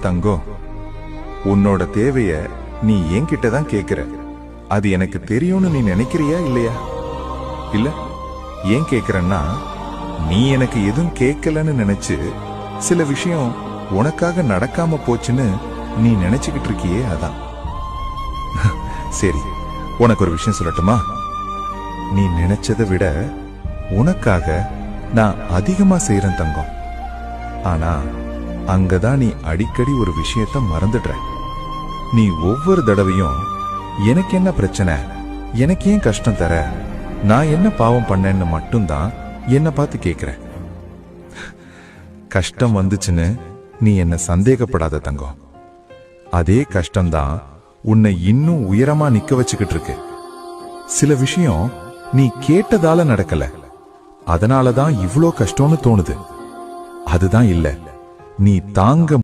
தங்கம், உன்னோட தேவைய நீ என்கிட்ட தான் கேக்குற. அது எனக்கு தெரியும்னு நீ நினைக்கிறியா இல்லையா? இல்ல, ஏன் கேக்குறன்னா, நீ எனக்கு எதுவும் கேட்கலன்னு நினைச்சு சில விஷயம் உனக்காக நடக்காம போச்சுன்னு நீ நினைச்சுக்கிட்டு இருக்கியே, அதான். சரி, உனக்கு ஒரு விஷயம் சொல்லட்டுமா? நீ நினைச்சதை விட உனக்காக நான் அதிகமா செய்யறேன் தங்கம். ஆனா அங்கதான் நீ அடிக்கடி ஒரு விஷயத்த மறந்துடுற. நீ ஒவ்வொரு தடவையும் எனக்கு என்ன பிரச்சனை, எனக்கு ஏன் கஷ்டம் தர, நான் என்ன பாவம் பண்ணேன்னு மட்டும்தான் என்ன பார்த்து கேக்குற. கஷ்டம் வந்துச்சுன்னு நீ என்ன சந்தேகப்படாத தங்கம். அதே கஷ்டம்தான் உன்னை இன்னும் உயரமா நிக்க வச்சுக்கிட்டு இருக்கு. சில விஷயம் நீ கேட்டதால நடக்கல, அதனாலதான் இவ்ளோ கஷ்டம்னு தோணுது. அதுதான் இல்ல, நீ தாங்க